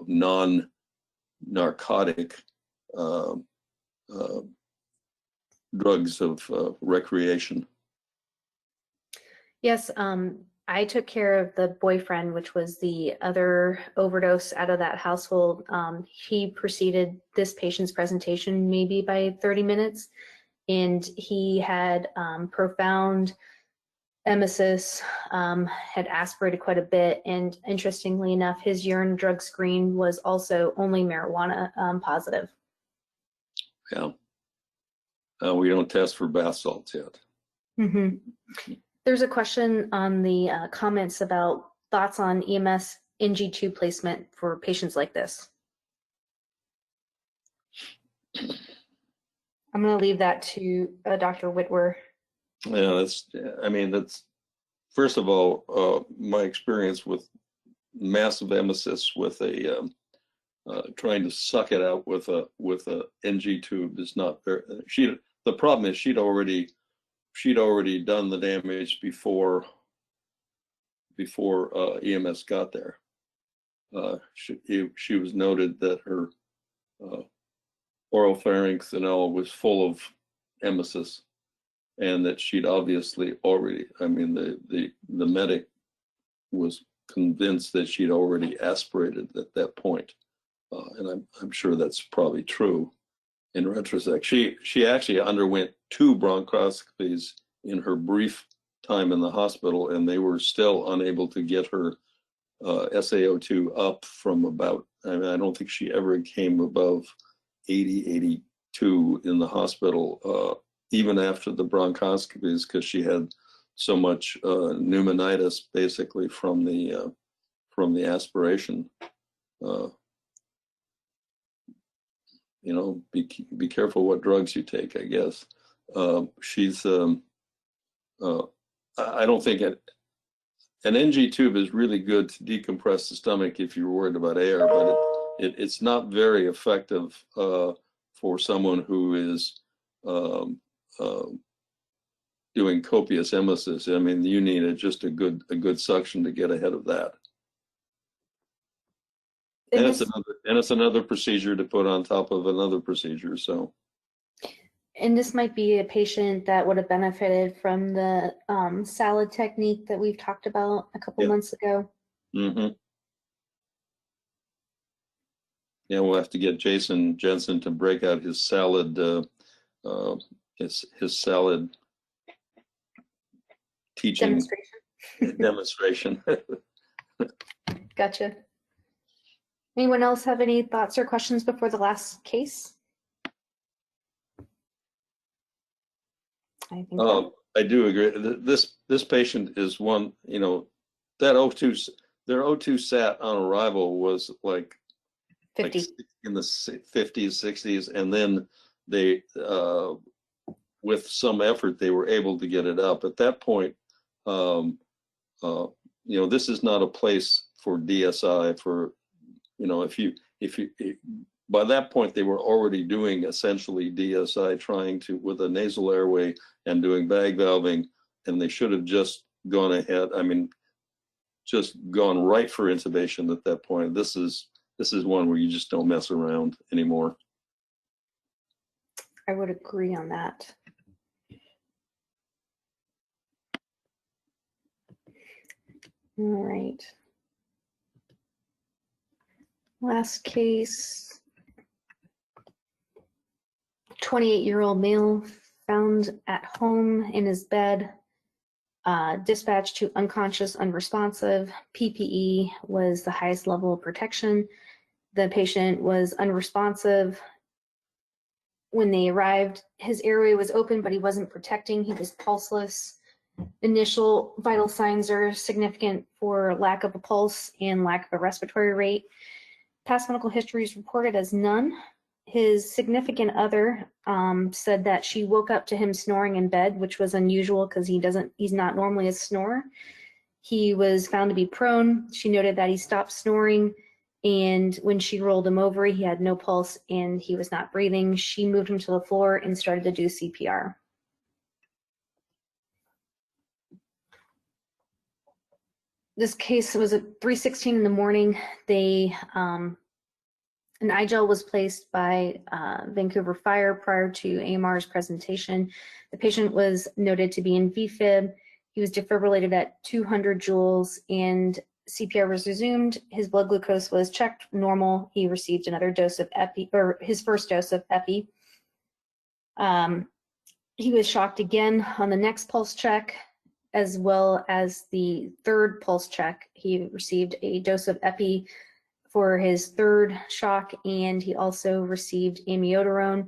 non-narcotic drugs of recreation. Yes, I took care of the boyfriend, which was the other overdose out of that household. He preceded this patient's presentation maybe by 30 minutes, and he had profound emesis, had aspirated quite a bit, and interestingly enough, his urine drug screen was also only marijuana positive. Yeah. We don't test for bath salts yet. Mm-hmm. There's a question on the comments about thoughts on EMS NG2 placement for patients like this. I'm going to leave that to Dr. Whitwer. Yeah, that's first of all, my experience with massive emesis with a trying to suck it out with a NG tube is not very. The problem is she'd already done the damage before EMS got there. She was noted that her oropharynx and all was full of emesis, and that she'd obviously already, the medic was convinced that she'd already aspirated at that point. And I'm sure that's probably true in retrospect. She actually underwent 2 bronchoscopies in her brief time in the hospital, and they were still unable to get her SaO2 up from about, I don't think she ever came above 80, 82 in the hospital, even after the bronchoscopies, because she had so much pneumonitis basically from the aspiration. Be careful what drugs you take, I guess. I don't think an NG tube is really good to decompress the stomach if you're worried about air, but it's not very effective for someone who is doing copious emesis. You need just a good suction to get ahead of that. And it's another procedure to put on top of another procedure. So. And this might be a patient that would have benefited from the salad technique that we've talked about a couple months ago. Mm-hmm. Yeah, we'll have to get Jason Jensen to break out his salad, his salad teaching demonstration. Gotcha. Anyone else have any thoughts or questions before the last case? I think I do agree. This patient is one, that O2, their O2 sat on arrival was like 50 in the 50s, 60s, and then they, with some effort, they were able to get it up. At that point, this is not a place for DSI. For if you by that point they were already doing essentially DSI, trying to with a nasal airway and doing bag valving, and they should have just gone ahead. Just gone right for intubation at that point. This is one where you just don't mess around anymore. I would agree on that. All right. Last case. 28-year-old male found at home in his bed, dispatched to unconscious, unresponsive. PPE was the highest level of protection. The patient was unresponsive. When they arrived, his airway was open, but he wasn't protecting. He was pulseless. Initial vital signs are significant for lack of a pulse and lack of a respiratory rate. Past medical history is reported as none. His significant other said that she woke up to him snoring in bed, which was unusual because he's not normally a snorer. He was found to be prone. She noted that he stopped snoring, and when she rolled him over, he had no pulse and he was not breathing. She moved him to the floor and started to do CPR. This case was at 3:16 in the morning. An IGEL was placed by Vancouver Fire prior to AMR's presentation. The patient was noted to be in VFib. He was defibrillated at 200 joules and CPR was resumed. His blood glucose was checked normal. He received another dose of epi, or his first dose of epi. He was shocked again on the next pulse check, as well as the third pulse check. He received a dose of epi for his third shock, and he also received amiodarone.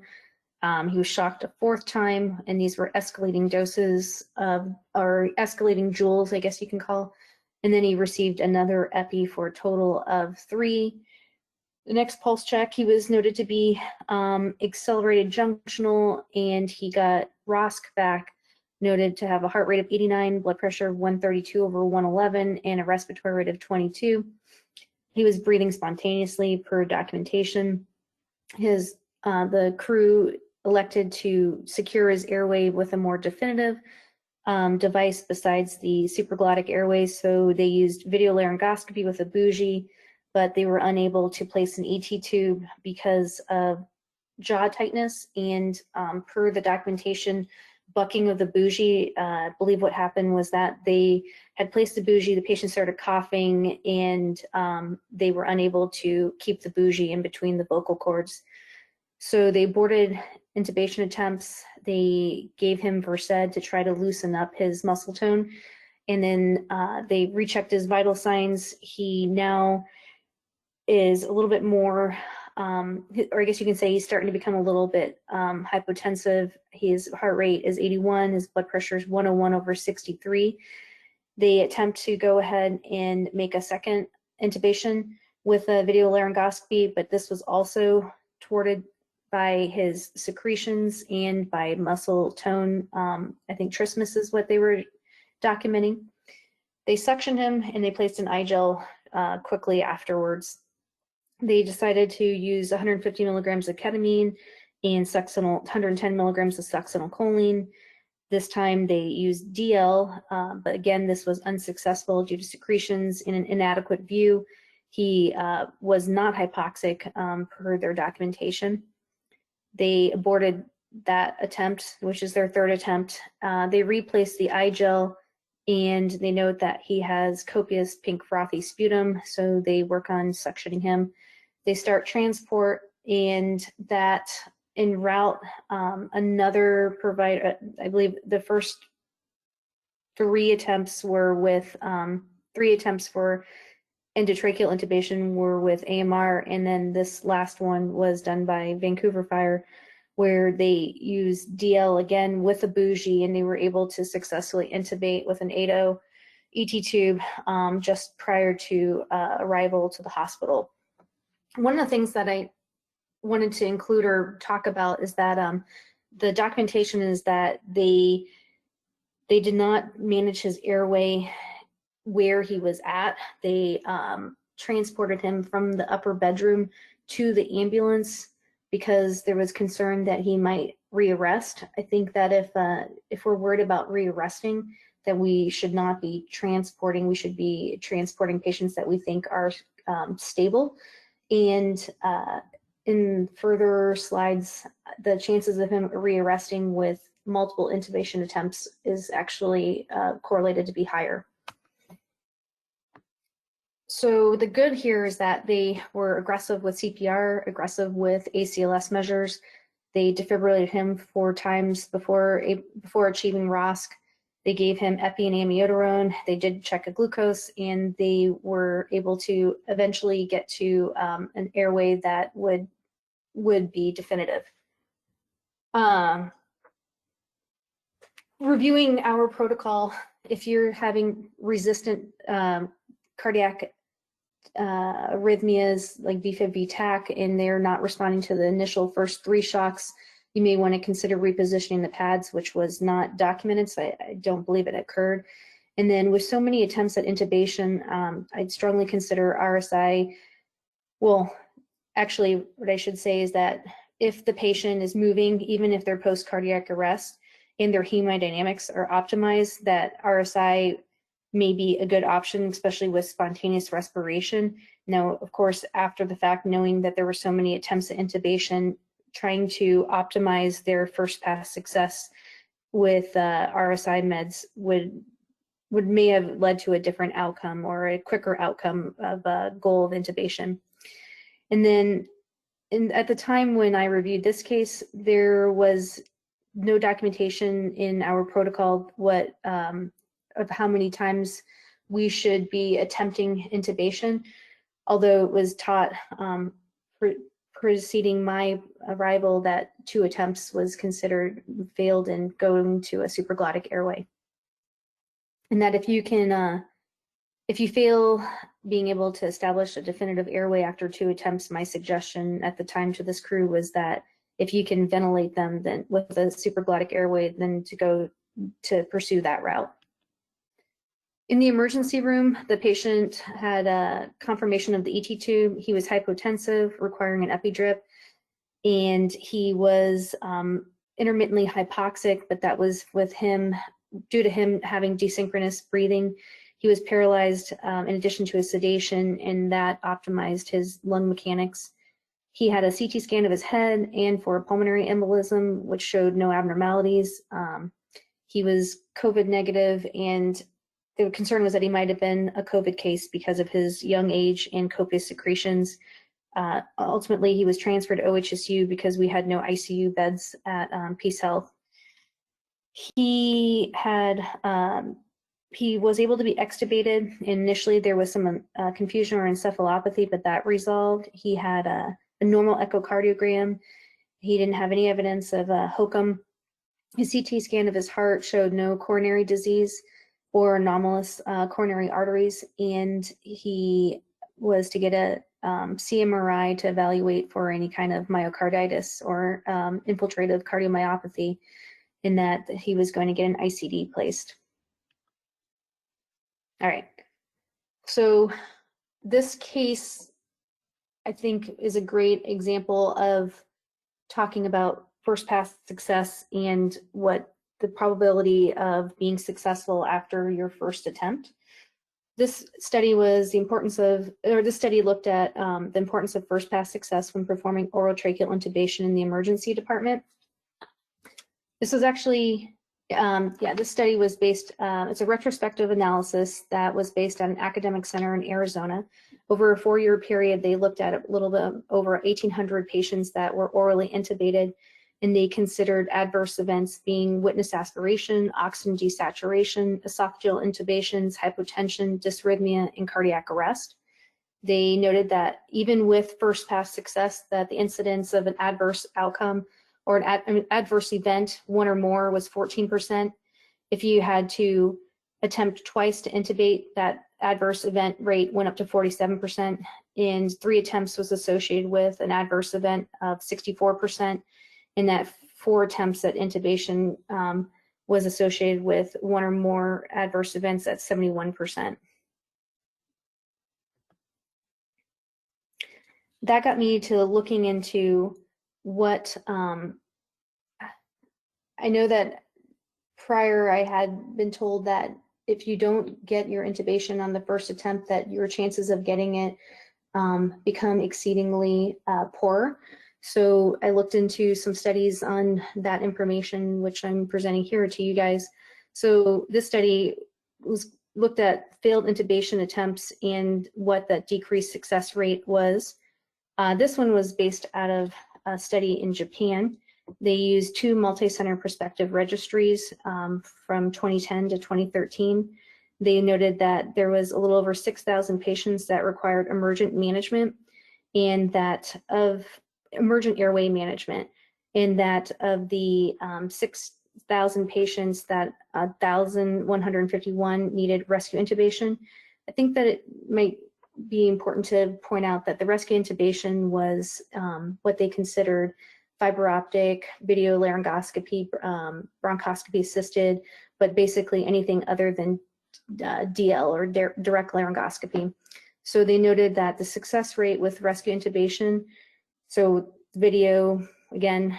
He was shocked a fourth time, and these were escalating doses of, or escalating joules, I guess you can call. And then he received another epi for a total of 3. The next pulse check, he was noted to be accelerated junctional, and he got ROSC back, noted to have a heart rate of 89, blood pressure of 132 over 111, and a respiratory rate of 22. He was breathing spontaneously per documentation. The crew elected to secure his airway with a more definitive device besides the supraglottic airway. So they used video laryngoscopy with a bougie, but they were unable to place an ET tube because of jaw tightness. And per the documentation, bucking of the bougie, I believe what happened was that they had placed the bougie, the patient started coughing, and they were unable to keep the bougie in between the vocal cords. So they aborted intubation attempts. They gave him Versed to try to loosen up his muscle tone. And then they rechecked his vital signs. He now is a little bit more, or I guess you can say he's starting to become a little bit hypotensive. His heart rate is 81. His blood pressure is 101 over 63. They attempt to go ahead and make a second intubation with a video laryngoscopy, but this was also thwarted by his secretions and by muscle tone. I think trismus is what they were documenting. They suctioned him and they placed an IGEL quickly afterwards. They decided to use 150 milligrams of ketamine and 110 milligrams of succinylcholine. This time they used DL, but again, this was unsuccessful due to secretions in an inadequate view. He was not hypoxic per their documentation. They aborted that attempt, which is their third attempt. They replaced the IGEL, and they note that he has copious pink frothy sputum, so they work on suctioning him. They start transport, and that en route, another provider, I believe the first 3 attempts were with, 3 attempts for endotracheal intubation were with AMR, and then this last one was done by Vancouver Fire, where they used DL again with a bougie, and they were able to successfully intubate with an 8.0 ET tube just prior to arrival to the hospital. One of the things that I wanted to include or talk about is that the documentation is that they did not manage his airway where he was at. They transported him from the upper bedroom to the ambulance because there was concern that he might rearrest. I think that if we're worried about rearresting, that we should not be transporting. We should be transporting patients that we think are stable. And in further slides, the chances of him rearresting with multiple intubation attempts is actually correlated to be higher. So the good here is that they were aggressive with CPR, aggressive with ACLS measures. They defibrillated him 4 times before achieving ROSC. They gave him epi and amiodarone. They did check a glucose, and they were able to eventually get to an airway that would be definitive. Reviewing our protocol, if you're having resistant cardiac arrhythmias like VFib, VTAC, and they're not responding to the initial first 3 shocks, you may want to consider repositioning the pads, which was not documented, so I don't believe it occurred. And then with so many attempts at intubation, I'd strongly consider RSI. Well, actually, what I should say is that if the patient is moving, even if they're post-cardiac arrest and their hemodynamics are optimized, that RSI may be a good option, especially with spontaneous respiration. Now, of course, after the fact, knowing that there were so many attempts at intubation, trying to optimize their first pass success with RSI meds may have led to a different outcome or a quicker outcome of a goal of intubation. And then at the time when I reviewed this case, there was no documentation in our protocol of how many times we should be attempting intubation, although it was taught preceding my arrival that 2 attempts was considered failed and going to a supraglottic airway. And that if you can, if you fail being able to establish a definitive airway after 2 attempts, my suggestion at the time to this crew was that if you can ventilate them then with a supraglottic airway, then to go to pursue that route. In the emergency room, the patient had a confirmation of the ET tube. He was hypotensive, requiring an epi-drip, and he was intermittently hypoxic, but that was with him due to him having desynchronous breathing. He was paralyzed in addition to his sedation, and that optimized his lung mechanics. He had a CT scan of his head and for a pulmonary embolism, which showed no abnormalities. He was COVID negative, and the concern was that he might have been a COVID case because of his young age and copious secretions. Ultimately, he was transferred to OHSU because we had no ICU beds at Peace Health. He was able to be extubated. Initially, there was some confusion or encephalopathy, but that resolved. He had a normal echocardiogram. He didn't have any evidence of HOCM. His CT scan of his heart showed no coronary disease or anomalous coronary arteries, and he was to get a CMRI to evaluate for any kind of myocarditis or infiltrative cardiomyopathy, in that he was going to get an ICD placed. All right, so this case, I think, is a great example of talking about first pass success and what the probability of being successful after your first attempt. This study was the importance of, or this study looked at the importance of first pass success when performing oral tracheal intubation in the emergency department. This was actually, this study was based, it's a retrospective analysis that was based on an academic center in Arizona. Over a 4-year period, they looked at a little bit over 1,800 patients that were orally intubated, and they considered adverse events being witness aspiration, oxygen desaturation, esophageal intubations, hypotension, dysrhythmia, and cardiac arrest. They noted that even with first pass success, that the incidence of an adverse outcome or an adverse event, 1 or more, was 14%. If you had to attempt twice to intubate, that adverse event rate went up to 47%, and 3 attempts was associated with an adverse event of 64%, and that 4 attempts at intubation was associated with 1 or more adverse events at 71%. That got me to looking into what, I know that prior I had been told that if you don't get your intubation on the first attempt, that your chances of getting it become exceedingly poor. So I looked into some studies on that information, which I'm presenting here to you guys. So this study looked at failed intubation attempts and what that decreased success rate was. This one was based out of a study in Japan, They used 2 multi-center prospective registries from 2010 to 2013. They noted that there was a little over 6,000 patients that required emergent management, and that of emergent airway management, and that of the 6,000 patients, that 1,151 needed rescue intubation. I think that it might be important to point out that the rescue intubation was what they considered fiber optic, video laryngoscopy, bronchoscopy assisted, but basically anything other than DL or direct laryngoscopy. So they noted that the success rate with rescue intubation, so video again,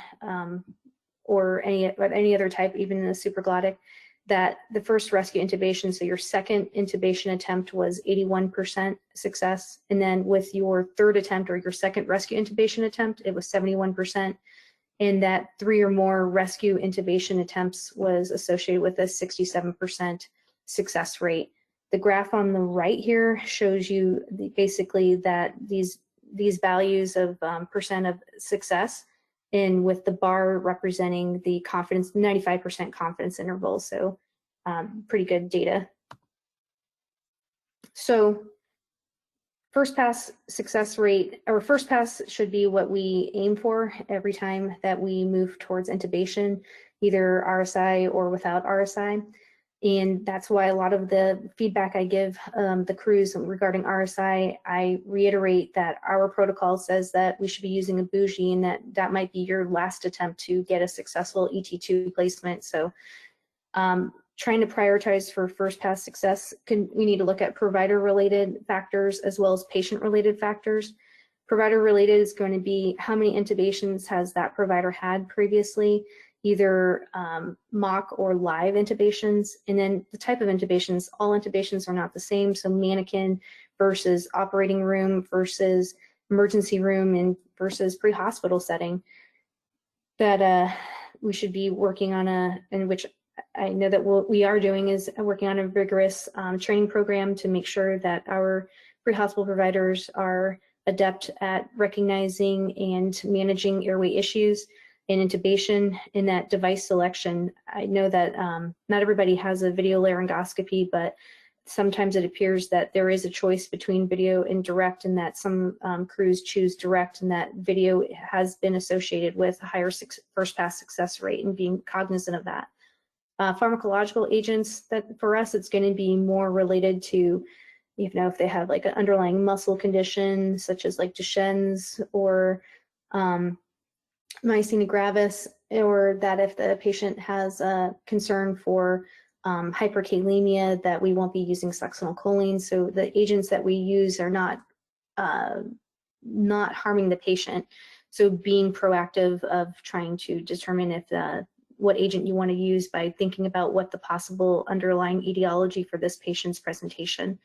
or any other type, even in the supraglottic, that the first rescue intubation, so your second intubation attempt was 81% success, and then with your third attempt or your second rescue intubation attempt, it was 71%, and that 3 or more rescue intubation attempts was associated with a 67% success rate. The graph on the right here shows you basically that these values of percent of success, and with the bar representing the confidence, 95% confidence interval. So pretty good data. So first pass success rate, or first pass should be what we aim for every time that we move towards intubation, either RSI or without RSI. And that's why a lot of the feedback I give the crews regarding RSI, I reiterate that our protocol says that we should be using a bougie, and that might be your last attempt to get a successful ET2 placement. So trying to prioritize for first pass success, we need to look at provider related factors as well as patient related factors. Provider related is going to be how many intubations has that provider had previously, either mock or live intubations, and then the type of intubations. All intubations are not the same, so mannequin versus operating room versus emergency room and versus pre-hospital setting. That we should be working on and which I know that what we are doing is working on a rigorous training program to make sure that our pre-hospital providers are adept at recognizing and managing airway issues in intubation. In that device selection, I know that not everybody has a video laryngoscopy, but sometimes it appears that there is a choice between video and direct, and that some crews choose direct, and that video has been associated with a higher first pass success rate, and being cognizant of that. Pharmacological agents, that for us, it's going to be more related to, if they have like an underlying muscle condition, such as like Duchenne's or myasthenia gravis, or that if the patient has a concern for hyperkalemia, that we won't be using succinylcholine. So the agents that we use are not harming the patient. So being proactive of trying to determine if what agent you want to use by thinking about what the possible underlying etiology for this patient's presentation.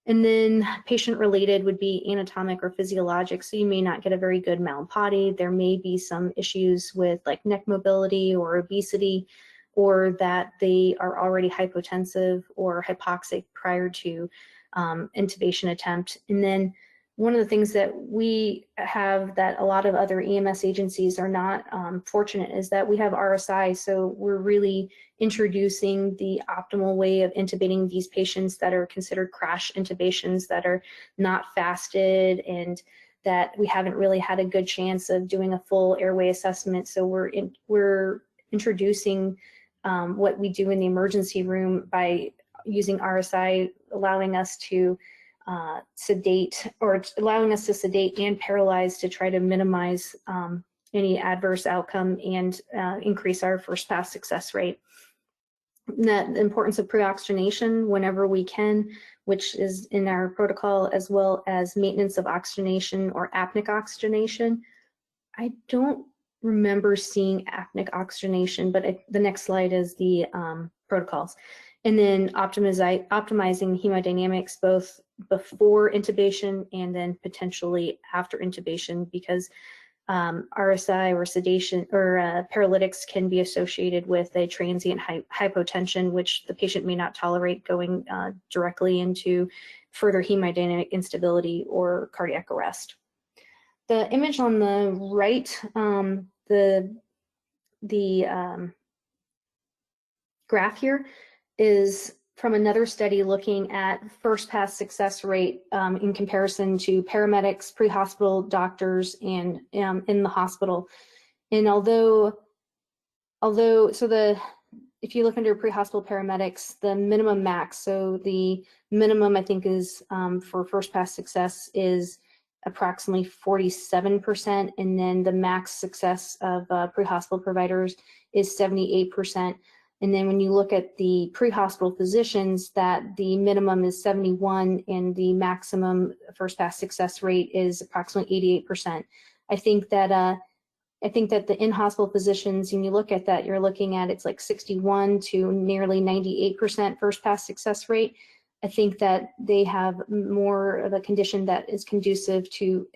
And then patient related would be anatomic or physiologic. So you may not get a very good Mallampati. There may be some issues with like neck mobility or obesity, or that they are already hypotensive or hypoxic prior to intubation attempt. And then one of the things that we have that a lot of other EMS agencies are not fortunate is that we have RSI. So we're really introducing the optimal way of intubating these patients that are considered crash intubations, that are not fasted, and that we haven't really had a good chance of doing a full airway assessment. So we're introducing what we do in the emergency room by using RSI, allowing us to sedate, or allowing us to sedate and paralyze to try to minimize any adverse outcome and increase our first pass success rate. The importance of pre-oxygenation whenever we can, which is in our protocol, as well as maintenance of oxygenation or apneic oxygenation. I don't remember seeing apneic oxygenation, but the next slide is the protocols. And then optimizing hemodynamics both before intubation and then potentially after intubation, because RSI or sedation or paralytics can be associated with a transient hypotension, which the patient may not tolerate, going directly into further hemodynamic instability or cardiac arrest. The image on the right, the graph here is from another study looking at first pass success rate in comparison to paramedics, pre-hospital doctors, and in the hospital. And if you look under pre-hospital paramedics, the minimum max, so the minimum I think is for first pass success is approximately 47%, and then the max success of pre-hospital providers is 78%. And then when you look at the pre-hospital physicians, that the minimum is 71 and the maximum first pass success rate is approximately 88%. I think that the in-hospital physicians, when you look at that, you're looking at it's like 61 to nearly 98% first pass success rate. I think that they have more of a condition that is conducive to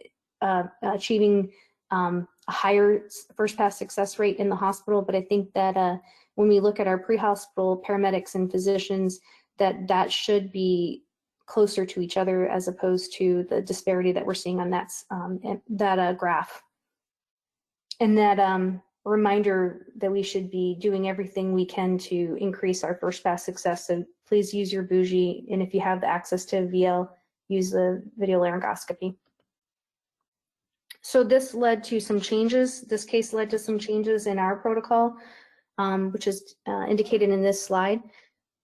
achieving a higher first pass success rate in the hospital. But I think that when we look at our pre-hospital paramedics and physicians, that should be closer to each other as opposed to the disparity that we're seeing on that graph. And that reminder that we should be doing everything we can to increase our first pass success. So please use your bougie, and if you have the access to VL, use the video laryngoscopy. So this led to some changes. This case led to some changes in our protocol, which is indicated in this slide.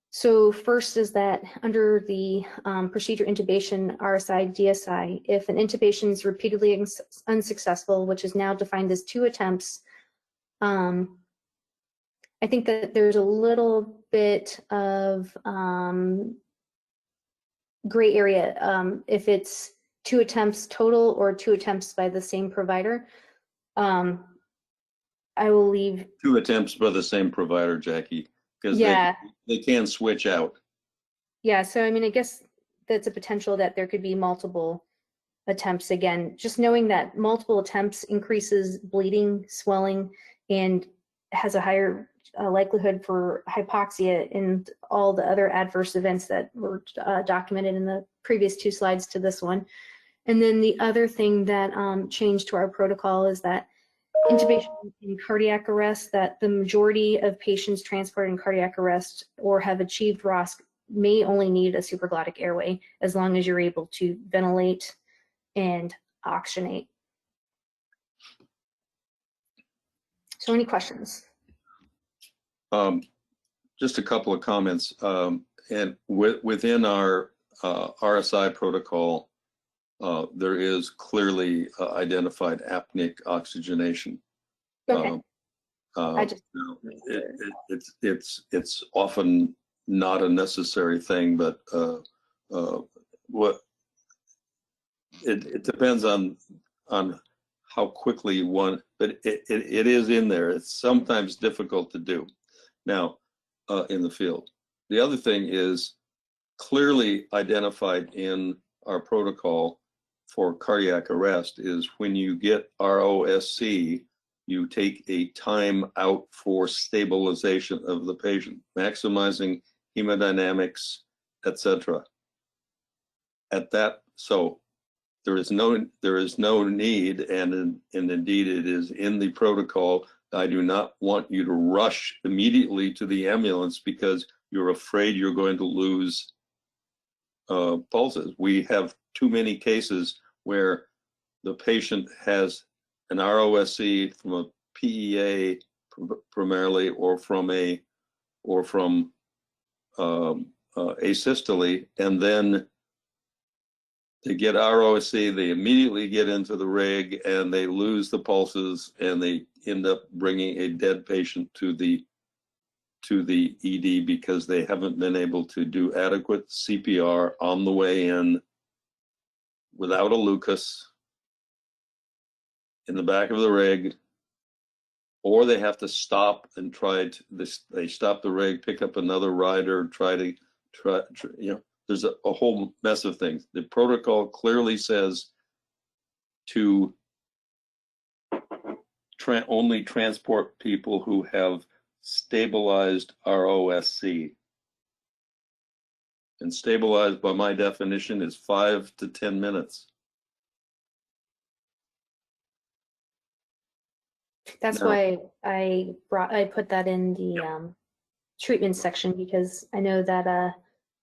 So first is that under the procedure intubation RSI DSI, if an intubation is repeatedly unsuccessful, which is now defined as 2 attempts, I think that there's a little bit of gray area if it's 2 attempts total or 2 attempts by the same provider. I will leave 2 attempts by the same provider, Jackie, because they can switch out. Yeah, so I mean, I guess that's a potential that there could be multiple attempts. Again, just knowing that multiple attempts increases bleeding, swelling, and has a higher likelihood for hypoxia and all the other adverse events that were documented in the previous 2 slides to this one. And then the other thing that changed to our protocol is that intubation in cardiac arrest, that the majority of patients transported in cardiac arrest or have achieved ROSC may only need a supraglottic airway as long as you're able to ventilate and oxygenate. So any questions? Just a couple of comments. And within our RSI protocol, there is clearly identified apneic oxygenation. Okay. It's often not a necessary thing, but it depends on how quickly one, but it is in there. It's sometimes difficult to do now in the field. The other thing is clearly identified in our protocol for cardiac arrest is when you get ROSC, you take a time out for stabilization of the patient, maximizing hemodynamics, etc. At that, so there is no need, and indeed it is in the protocol. I do not want you to rush immediately to the ambulance because you're afraid you're going to lose pulses. We have too many cases where the patient has an ROSC from a PEA primarily, or from asystole, and then they get ROSC, they immediately get into the rig, and they lose the pulses, and they end up bringing a dead patient to the ED because they haven't been able to do adequate CPR on the way in without a Lucas in the back of the rig, or they have to stop and they stop the rig, pick up another rider, try, there's a whole mess of things. The protocol clearly says to only transport people who have stabilized ROSC. And stabilized, by my definition, is 5 to 10 minutes. That's No. why I put that in the treatment section, because I know that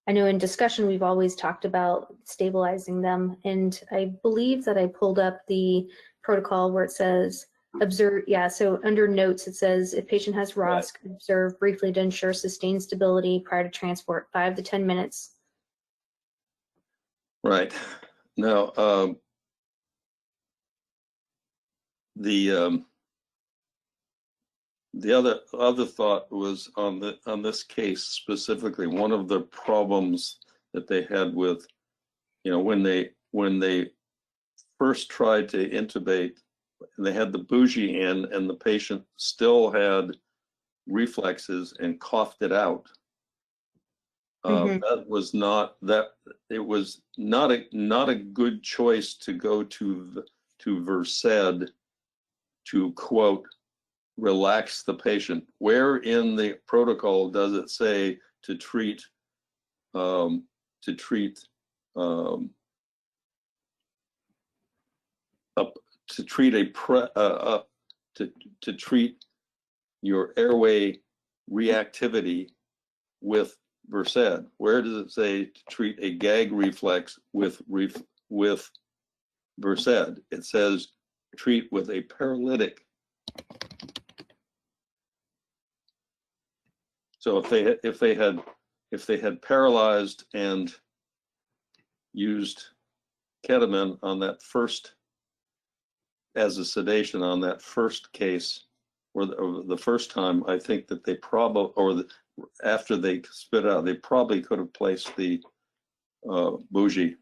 I know in discussion we've always talked about stabilizing them, and I believe that I pulled up the protocol where it says observe. Yeah, so under notes it says if patient has ROSC, observe briefly to ensure sustained stability prior to transport, 5 to 10 minutes. Right. Now, the other thought was on this case specifically. One of the problems that they had with, when they first tried to intubate, and they had the bougie in, and the patient still had reflexes and coughed it out. That was not that. It was not a good choice to go to Versed to quote relax the patient. Where in the protocol does it say to treat um, to treat um, up to treat a pre, to treat your airway reactivity with Versed? Where does it say to treat a gag reflex with Versed? It says treat with a paralytic. So if they had paralyzed and used ketamine on that first as a sedation on that first case, or the first time, I think that they probably, after they spit out, they probably could have placed the bougie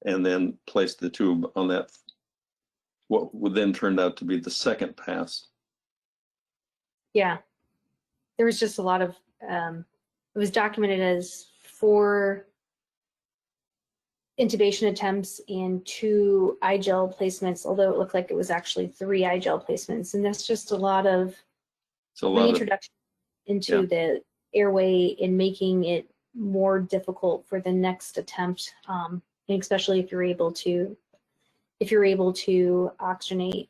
and then placed the tube on that, what would then turn out to be the second pass. Yeah, there was just a lot of, it was documented as 4 intubation attempts and 2 iGel placements, although it looked like it was actually 3 iGel placements. And that's just a lot of reintroduction into the airway and making it more difficult for the next attempt, and especially if you're able to oxygenate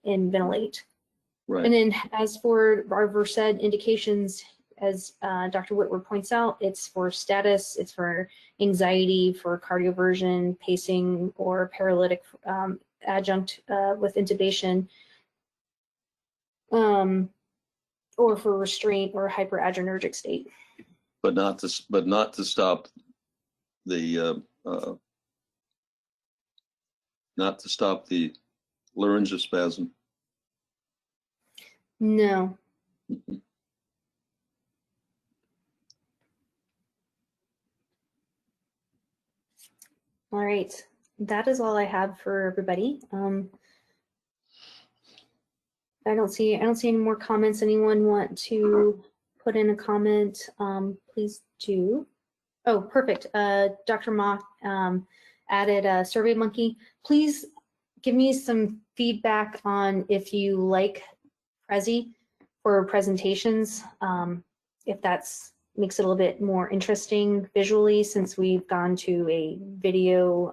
and ventilate. Right. And then as for our Versed indications, as Dr. Whitworth points out, it's for status, it's for anxiety, for cardioversion, pacing, or paralytic adjunct with intubation, or for restraint or hyperadrenergic state. But not to stop the not to stop the laryngospasm. No. All right, that is all I have for everybody. I don't see any more comments. Anyone want to put in a comment? Please do. Oh, perfect. Dr. Ma added a SurveyMonkey. Please give me some feedback on if you like Prezi for presentations, if that's makes it a little bit more interesting visually, since we've gone to a video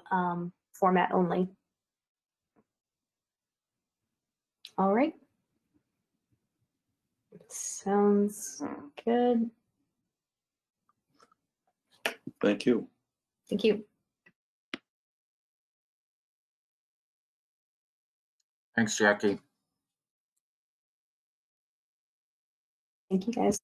format only. All right. Sounds good. Thank you. Thank you. Thanks, Jackie. Thank you, guys.